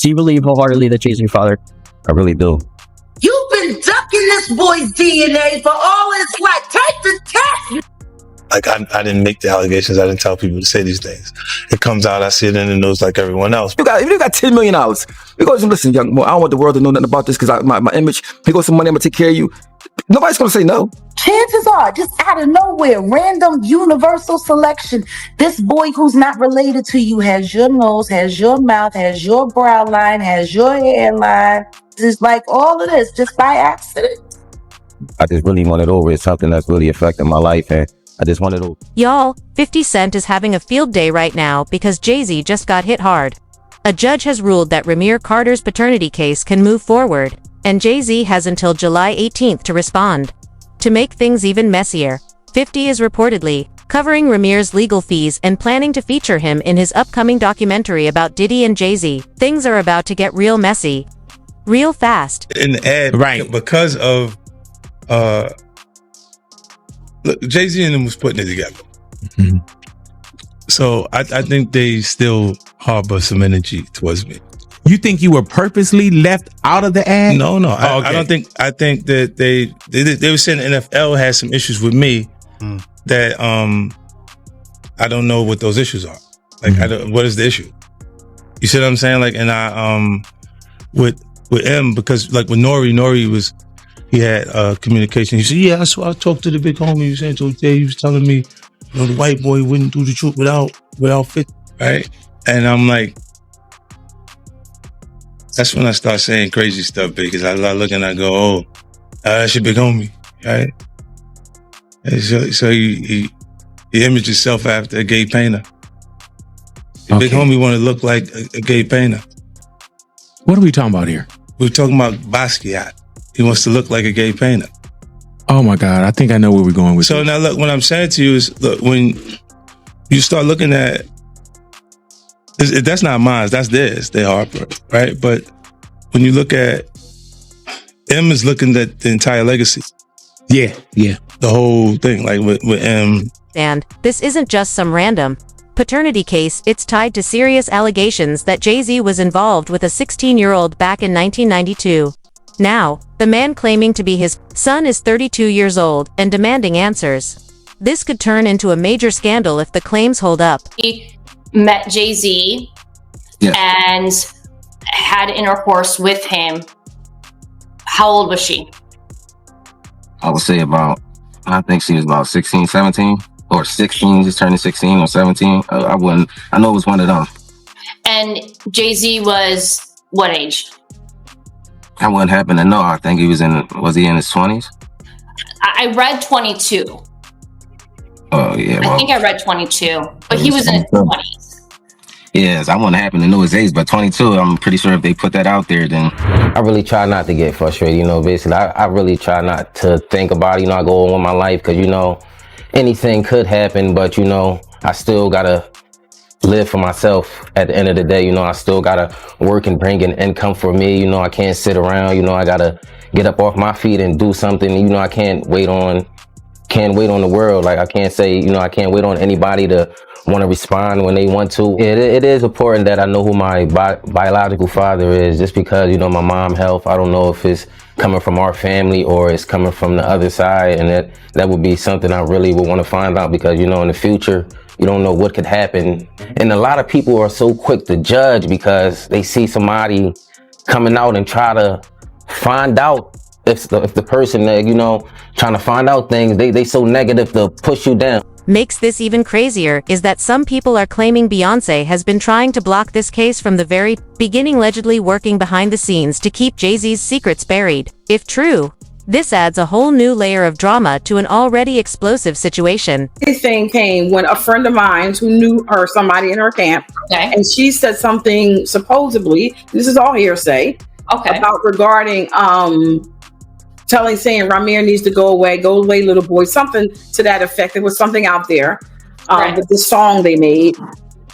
Do you believe wholeheartedly that Jay's your father? I really do. You've been ducking this boy's DNA for all his life. Take the test. Like, I didn't make the allegations. I didn't tell people to say these things. It comes out, I see it in the news like everyone else. If you got $10 million, he goes, listen, young boy, I don't want the world to know nothing about this because my image, he goes, some money, I'm going to take care of you. Nobody's going to say no. Chances are, just out of nowhere, random universal selection, this boy who's not related to you has your nose, has your mouth, has your brow line, has your hairline. It's like all of this just by accident. I just really want it over. It's something that's really affecting my life, and I just want it over. Y'all, 50 Cent is having a field day right now because Jay-Z just got hit hard. A judge has ruled that Rymir Carter's paternity case can move forward, and Jay-Z has until July 18th to respond. To make things even messier, 50 is reportedly covering Rymir's legal fees and planning to feature him in his upcoming documentary about Diddy and Jay-Z. Things are about to get real messy. Real fast. In the ad, right? Because of look, Jay-Z and them was putting it together. Mm-hmm. So I think they still harbor some energy towards me. You think you were purposely left out of the ad? No. I don't think. I think that they were saying the NFL has some issues with me that I don't know what those issues are. Like, what is the issue? You see what I'm saying? Like, and I with M, because like with Nori he had communication. He said, yeah, that's why I talked to the big homie. He was saying to Jay, he was telling me, you know, the white boy wouldn't do the truth without fit, right? And I'm like, that's when I start saying crazy stuff, because I look and I go, oh, that's your big homie, right? And so he imaged himself after a gay painter. The big homie want to look like a gay painter. What are we talking about here? We're talking about Basquiat. He wants to look like a gay painter. Oh my God, I think I know where we're going with So this. now look, what I'm saying to you is, look, when you start looking at, that's not mine, that's theirs, they Harper, right? But when you look at, M is looking at the entire legacy. Yeah. The whole thing, like with M. And this isn't just some random paternity case, it's tied to serious allegations that Jay-Z was involved with a 16-year-old back in 1992. Now, the man claiming to be his son is 32 years old and demanding answers. This could turn into a major scandal if the claims hold up. He met Jay-Z and had intercourse with him. How old was she? I would say I think she was about 16, 17, or 16, just turning 16 or 17. I know it was one of them. And Jay-Z was what age? I wouldn't happen to know. I think he was in his 20s? I read 22. Oh, yeah. I think I read 22, but he was in his 20s. Yes, I wouldn't happen to know his age, but 22, I'm pretty sure if they put that out there, then... I really try not to get frustrated, basically. I really try not to think about it, I go on with my life, because, anything could happen, but, I still gotta live for myself at the end of the day. I still gotta work and bring in income for me. I can't sit around. I gotta get up off my feet and do something. I can't wait on the world. Like, I can't say, I can't wait on anybody to want to respond when they want to. It is important that I know who my biological father is, just because, my mom's health, I don't know if it's coming from our family or it's coming from the other side, and that would be something I really would want to find out, because, in the future, you don't know what could happen. And a lot of people are so quick to judge because they see somebody coming out and try to find out if the person that, trying to find out things, they so negative to push you down. Makes this even crazier is that some people are claiming Beyoncé has been trying to block this case from the very beginning, allegedly working behind the scenes to keep Jay-Z's secrets buried. If true, this adds a whole new layer of drama to an already explosive situation. This thing came when a friend of mine who knew her, somebody in her camp, and she said something, supposedly, this is all hearsay, about regarding saying Rymir needs to go away, little boy, something to that effect. There was something out there with the song they made.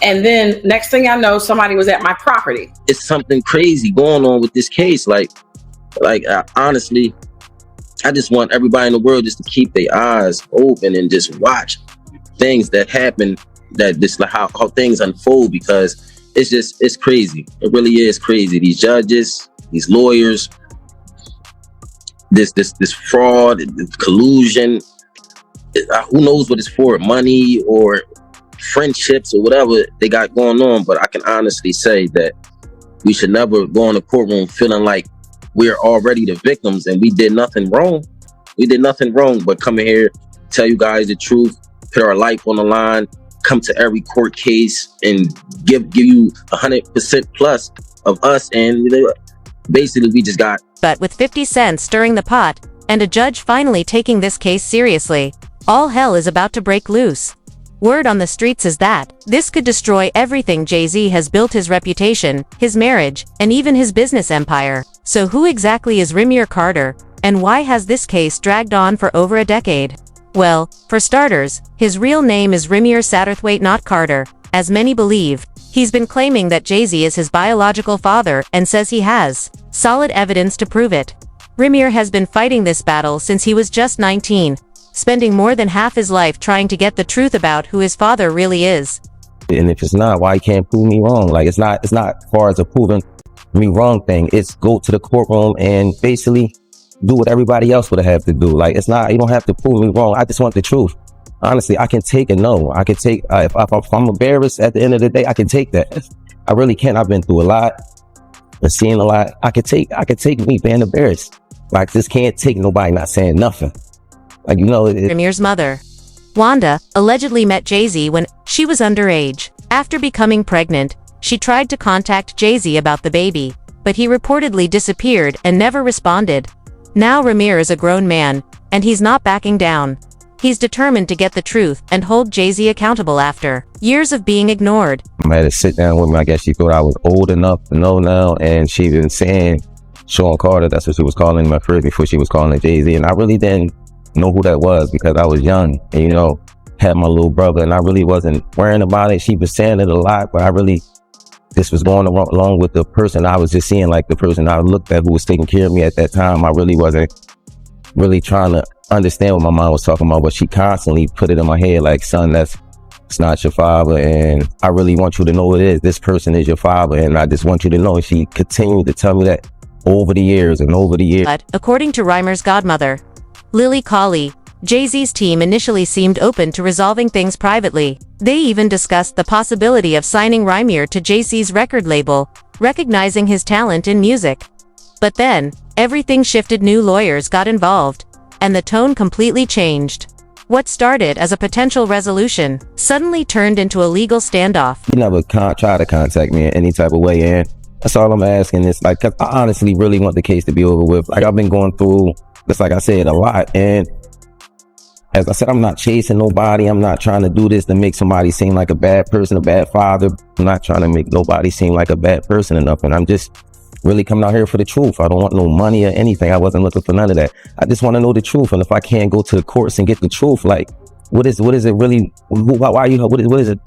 And then next thing I know, somebody was at my property. It's something crazy going on with this case. Honestly, I just want everybody in the world just to keep their eyes open and just watch things that happen, that just like how things unfold, because it's crazy. It really is crazy. These judges, these lawyers, this fraud, this collusion. Who knows what it's for? Money or friendships or whatever they got going on. But I can honestly say that we should never go in the courtroom feeling like we're already the victims and we did nothing wrong. We did nothing wrong but come in here, tell you guys the truth, put our life on the line, come to every court case and give you 100% plus of us. And basically we just got. But with 50 Cent stirring the pot and a judge finally taking this case seriously, all hell is about to break loose. Word on the streets is that this could destroy everything Jay-Z has built: his reputation, his marriage, and even his business empire. So who exactly is Rymir Carter, and why has this case dragged on for over a decade? Well, for starters, his real name is Rymir Satterthwaite, not Carter, as many believe. He's been claiming that Jay-Z is his biological father and says he has solid evidence to prove it. Rymir has been fighting this battle since he was just 19, spending more than half his life trying to get the truth about who his father really is. And if it's not, why you can't prove me wrong? Like, it's not as far as a proving me wrong thing. It's go to the courtroom and basically do what everybody else would have to do. Like, it's not, you don't have to prove me wrong. I just want the truth. Honestly, I can take a no. I can take, if I'm embarrassed at the end of the day, I can take that. I really can. I've been through a lot and seen a lot. I could take me being embarrassed. Like, just can't take nobody not saying nothing. Like, you know, Rymir's mother, Wanda, allegedly met Jay-Z when she was underage. After becoming pregnant, she tried to contact Jay-Z about the baby, but he reportedly disappeared and never responded. Now Rymir is a grown man, and he's not backing down. He's determined to get the truth and hold Jay-Z accountable after years of being ignored. I had to sit down with me. I guess she thought I was old enough to know now, and she been saying Sean Carter, that's what she was calling him at first before she was calling it Jay-Z, and I really didn't know who that was because I was young and, you know, had my little brother, and I really wasn't worrying about it. She was saying it a lot, but I really just was going along with the person I was just seeing, like the person I looked at who was taking care of me at that time. I really wasn't really trying to understand what my mom was talking about, but she constantly put it in my head like, son, it's not your father, and I really want you to know it is. This person is your father, and I just want you to know. And she continued to tell me that over the years and over the years. But according to Rymir's godmother, Lily Colley, Jay-Z's team initially seemed open to resolving things privately. They even discussed the possibility of signing Rymir to Jay-Z's record label, recognizing his talent in music. But then, everything shifted. New lawyers got involved, and the tone completely changed. What started as a potential resolution suddenly turned into a legal standoff. You never try to contact me in any type of way, and that's all I'm asking. Is like, 'cause I honestly really want the case to be over with. Like, I've been going through, just like I said, a lot, and as I said, I'm not chasing nobody. I'm not trying to do this to make somebody seem like a bad person, a bad father. I'm not trying to make nobody seem like a bad person or nothing. I'm just really coming out here for the truth. I don't want no money or anything. I wasn't looking for none of that. I just want to know the truth. And if I can't go to the courts and get the truth, like, what is it really? Why are you? What is it?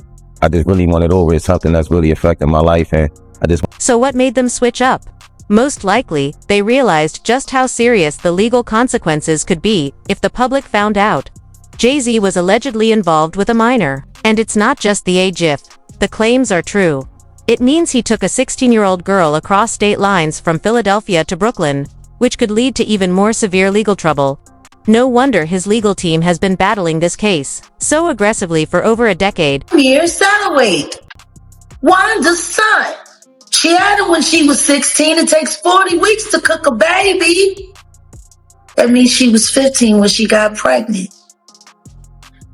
I just really want it over. It's something that's really affecting my life, and I just. So what made them switch up? Most likely, they realized just how serious the legal consequences could be if the public found out. Jay-Z was allegedly involved with a minor, and it's not just the age if the claims are true. It means he took a 16-year-old girl across state lines from Philadelphia to Brooklyn, which could lead to even more severe legal trouble. No wonder his legal team has been battling this case so aggressively for over a decade. Rymir Satterthwaite, Wanda's son. She had him when she was 16. It takes 40 weeks to cook a baby. That means she was 15 when she got pregnant.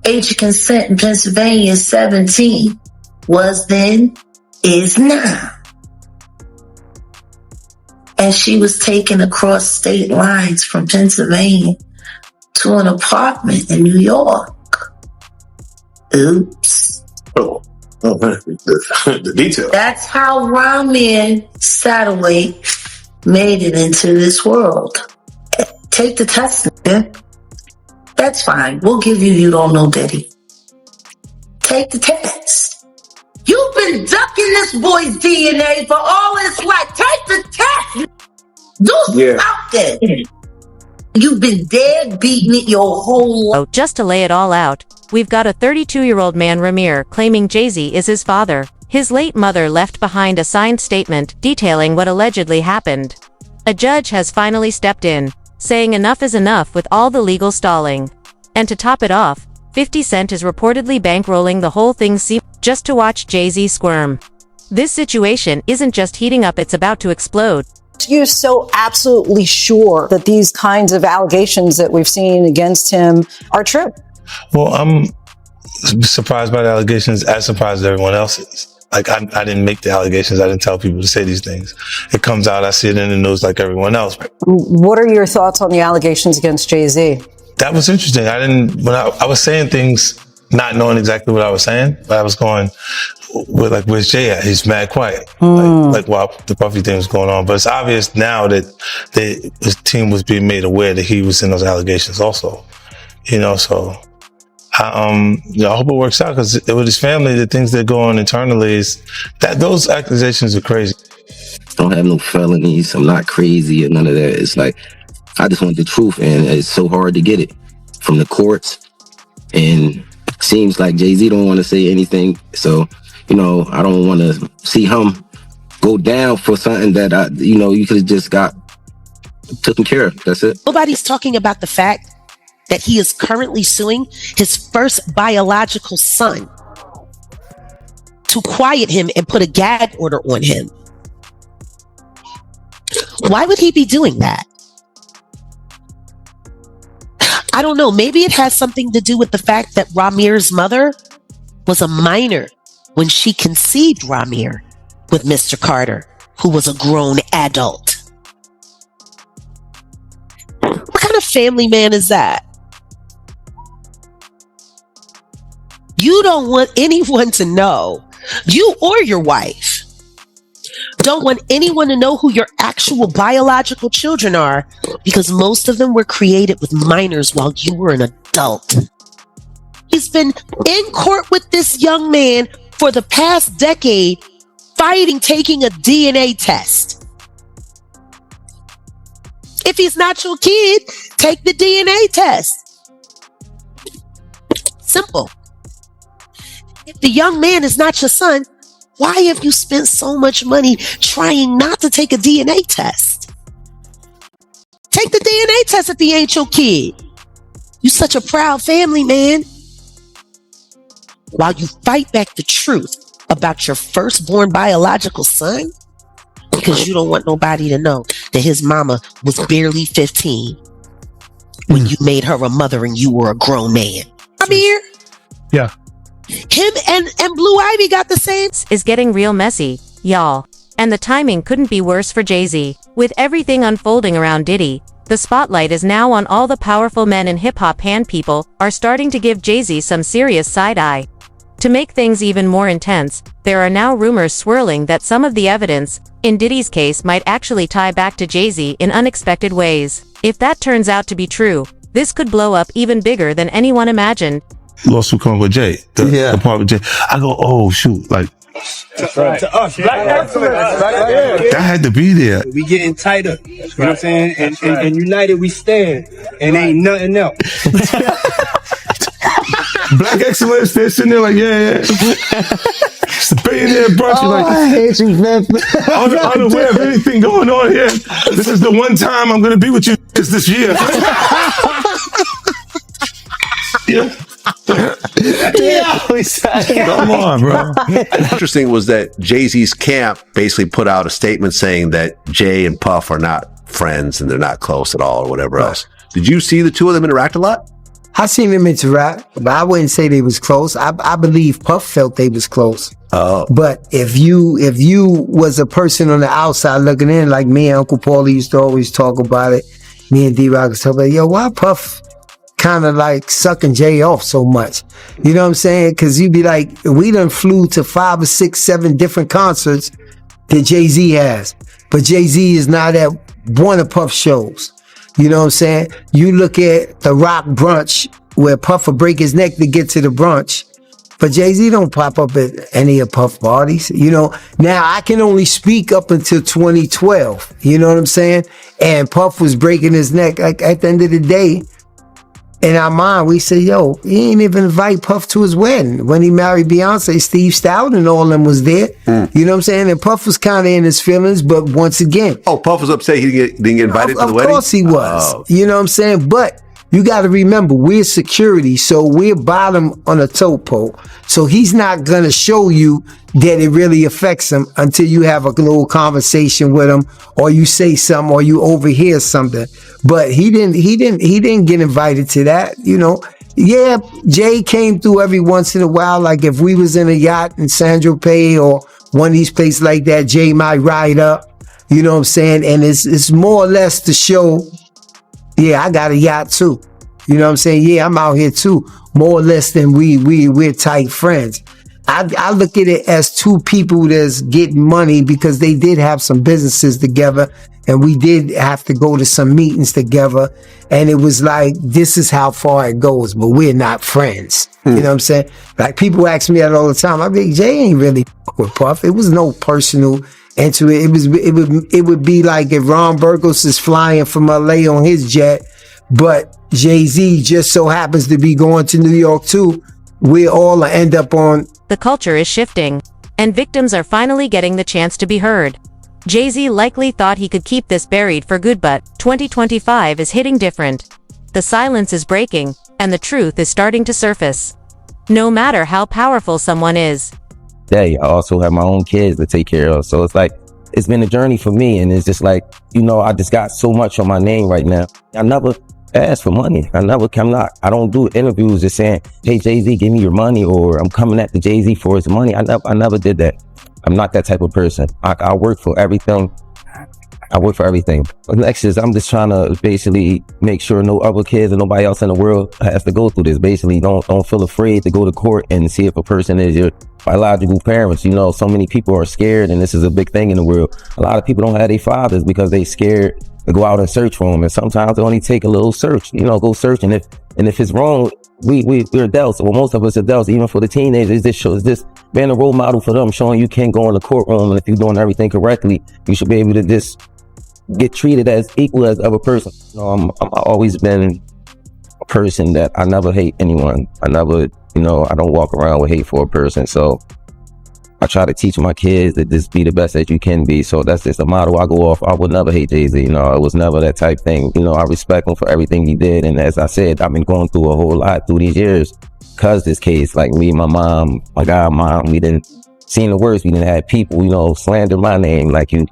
Age of consent in Pennsylvania is 17. Was then, is now. And she was taken across state lines from Pennsylvania to an apartment in New York. Oops. Oh man, the detail. That's how Rymir Satterthwaite made it into this world. Take the test, man. That's fine. We'll give you don't know Diddy. Take the test. You've been ducking this boy's DNA for all his life. Take the test. Do something. You've been dead beating it your whole life. Oh, just to lay it all out, we've got a 32-year-old man, Rymir, claiming Jay-Z is his father. His late mother left behind a signed statement detailing what allegedly happened. A judge has finally stepped in, saying enough is enough with all the legal stalling. And to top it off, 50 Cent is reportedly bankrolling the whole thing just to watch Jay-Z squirm. This situation isn't just heating up, it's about to explode. You're so absolutely sure that these kinds of allegations that we've seen against him are true? Well, I'm surprised by the allegations, as surprised as everyone else is. Like, I didn't make the allegations. I didn't tell people to say these things. It comes out, I see it in the news like everyone else. What are your thoughts on the allegations against Jay-Z? That was interesting. When I was saying things, not knowing exactly what I was saying, but I was going, where's Jay at? He's mad quiet. Like while the Puffy thing was going on. But it's obvious now that his team was being made aware that he was in those allegations also. So I hope it works out, because with his family, the things that go on internally is that those accusations are crazy. I don't have no felonies. I'm not crazy or none of that. It's like, I just want the truth, and it's so hard to get it from the courts. And seems like Jay-Z don't want to say anything. So, I don't want to see him go down for something that you could have just got taken care of. That's it. Nobody's talking about the fact that he is currently suing his first biological son to quiet him and put a gag order on him. Why would he be doing that? I don't know. Maybe it has something to do with the fact that Rymir's mother was a minor when she conceived Rymir with Mr. Carter, who was a grown adult. What kind of family man is that? You don't want anyone to know, you or your wife, don't want anyone to know who your actual biological children are, because most of them were created with minors while you were an adult. He's been in court with this young man for the past decade, fighting taking a DNA test. If he's not your kid, take the DNA test. Simple. If the young man is not your son, why have you spent so much money trying not to take a DNA test? Take the DNA test if he ain't your kid. You such a proud family, man. While you fight back the truth about your firstborn biological son, because you don't want nobody to know that his mama was barely 15 when you made her a mother and you were a grown man. I'm here. Yeah. Him and Blue Ivy got the same. Is getting real messy, y'all. And the timing couldn't be worse for Jay-Z. With everything unfolding around Diddy, the spotlight is now on all the powerful men in hip-hop, and people are starting to give Jay-Z some serious side-eye. To make things even more intense, there are now rumors swirling that some of the evidence in Diddy's case might actually tie back to Jay-Z in unexpected ways. If that turns out to be true, this could blow up even bigger than anyone imagined. Lawsuit coming with Jay, the part with Jay. I go, oh shoot, like that's right. To us, black excellence. That had to be there. We getting tighter. You know what I'm saying? And united we stand. And ain't nothing else. Black excellence, they're sitting there like, yeah. It's a billionaire brunch. Oh, like, I hate you, man. Unaware of anything going on here. This is the one time I'm going to be with you this year. Yeah. Come on, bro. Interesting was that Jay-Z's camp basically put out a statement saying that Jay and Puff are not friends and they're not close at all or whatever else. Did you see the two of them interact a lot? I seen them interact, but I wouldn't say they was close. I believe Puff felt they was close. Oh. But if you was a person on the outside looking in, like me and Uncle Paulie used to always talk about it, me and D-Rock was talking about, yo, why Puff kind of like sucking Jay off so much? You know what I'm saying? Because you'd be like, we done flew to 5 or 6, 7 different concerts that Jay-Z has. But Jay-Z is not at one of Puff's shows. You know what I'm saying? You look at the Rock brunch where Puff will break his neck to get to the brunch. But Jay-Z don't pop up at any of Puff parties. You know, now I can only speak up until 2012. You know what I'm saying? And Puff was breaking his neck. Like at the end of the day, in our mind, we say, yo, he ain't even invite Puff to his wedding. When he married Beyonce, Steve Stout and all of them was there. You know what I'm saying? And Puff was kind of in his feelings, but once again. Oh, Puff was upset he didn't get invited to the wedding? Of course he was. Oh. You know what I'm saying? But you got to remember, we're security, so we're bottom on a tote pole. So he's not going to show you that it really affects him until you have a little conversation with him, or you say something, or you overhear something. But he didn't get invited to that, you know. Yeah, Jay came through every once in a while. Like if we was in a yacht in San Tropez or one of these places like that, Jay might ride up. You know what I'm saying? And it's more or less to show, yeah, I got a yacht too. You know what I'm saying? Yeah, I'm out here too. More or less than we're tight friends. I look at it as two people that's getting money because they did have some businesses together and we did have to go to some meetings together. And it was like, this is how far it goes, but we're not friends. You know what I'm saying? Like people ask me that all the time. I be like, Jay ain't really with Puff. It was no personal into it. It would be like if Ron Burgos is flying from LA on his jet, but Jay-Z just so happens to be going to New York too. We all end up on. The culture is shifting, and victims are finally getting the chance to be heard. Jay-Z likely thought he could keep this buried for good, but 2025 is hitting different. The silence is breaking, and the truth is starting to surface. No matter how powerful someone is. I also have my own kids to take care of. So it's like, it's been a journey for me. And it's just like, you know, I just got so much on my name right now. I never ask for money. I don't do interviews just saying, hey, Jay-Z, give me your money, or I'm coming at the Jay-Z for his money. I never did that. I'm not that type of person. I work for everything. But next is I'm just trying to basically make sure no other kids or nobody else in the world has to go through this. Basically, don't feel afraid to go to court and see if a person is your biological parents. You know, so many people are scared, and this is a big thing in the world. A lot of people don't have their fathers because they scared to go out and search for them. And sometimes it only take a little search, you know, go search. And if it's wrong, we're adults. Well, most of us adults, even for the teenagers, this being a role model for them, showing you can go in the courtroom, and if you're doing everything correctly, you should be able to just get treated as equal as other person. You know, I've always been a person that I never hate anyone. I never, you know, I don't walk around with hate for a person. So I try to teach my kids that just be the best that you can be. So that's just a motto I go off. I would never hate Jay-Z. You know, it was never that type thing. You know, I respect him for everything he did. And as I said, I've been going through a whole lot through these years because this case, like me, my mom, my godmom, we didn't seen the worst. We didn't have people, you know, slander my name. Like you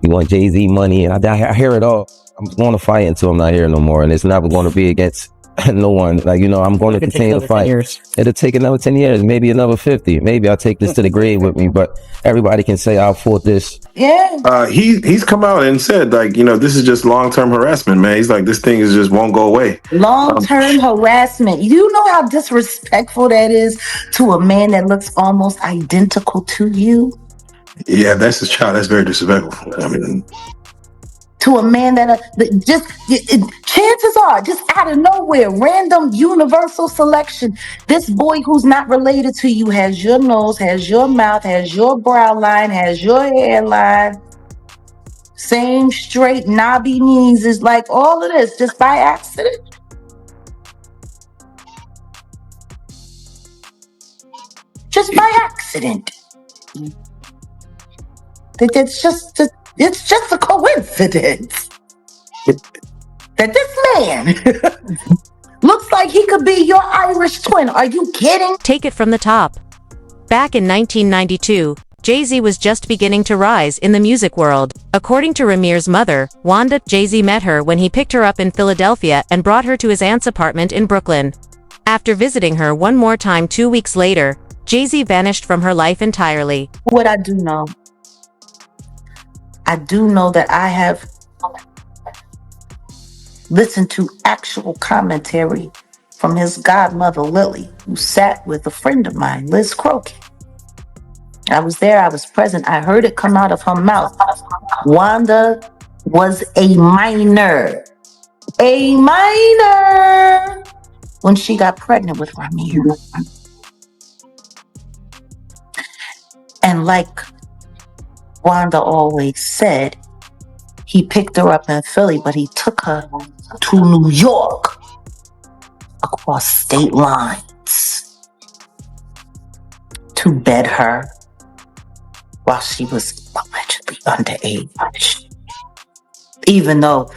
want Jay-Z money, and I hear it all. I'm going to fight until I'm not here no more. And it's never going to be against no one. Like, you know, I'm going to continue to fight. It'll take another 10 years, maybe another 50. Maybe I'll take this to the grave with me, but everybody can say I fought this. Yeah. He's come out and said, like, you know, this is just long-term harassment, man. He's like, this thing is just won't go away. Long-term harassment. You know how disrespectful that is to a man that looks almost identical to you? Yeah, that's his child. That's very disrespectful. I mean, to a man that chances are, just out of nowhere, random universal selection, this boy who's not related to you has your nose, has your mouth, has your brow line, has your hairline, same straight knobby knees, is like all of this just by accident. Just by accident. It's just a coincidence that this man looks like he could be your Irish twin. Are you kidding? Take it from the top. Back in 1992, Jay-Z was just beginning to rise in the music world. According to Rymir's mother, Wanda, Jay-Z met her when he picked her up in Philadelphia and brought her to his aunt's apartment in Brooklyn. After visiting her one more time 2 weeks later, Jay-Z vanished from her life entirely. What I do know that I have listened to actual commentary from his godmother, Lily, who sat with a friend of mine, Liz Crokin. I was there, I was present, I heard it come out of her mouth. Wanda was a minor when she got pregnant with Rymir. And like Wanda always said, he picked her up in Philly, but he took her to New York. across state lines to bed her while she was allegedly underage. Even though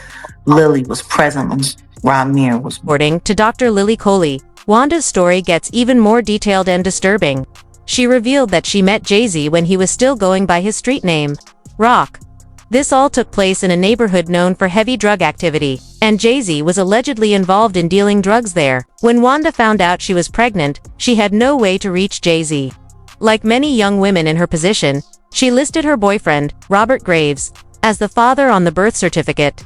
Lily was present when Rymir was According to Dr. Lily Coley, Wanda's story gets even more detailed and disturbing. She revealed that she met Jay-Z when he was still going by his street name, Rock. This all took place in a neighborhood known for heavy drug activity, and Jay-Z was allegedly involved in dealing drugs there. When Wanda found out she was pregnant, she had no way to reach Jay-Z. Like many young women in her position, she listed her boyfriend, Robert Graves, as the father on the birth certificate,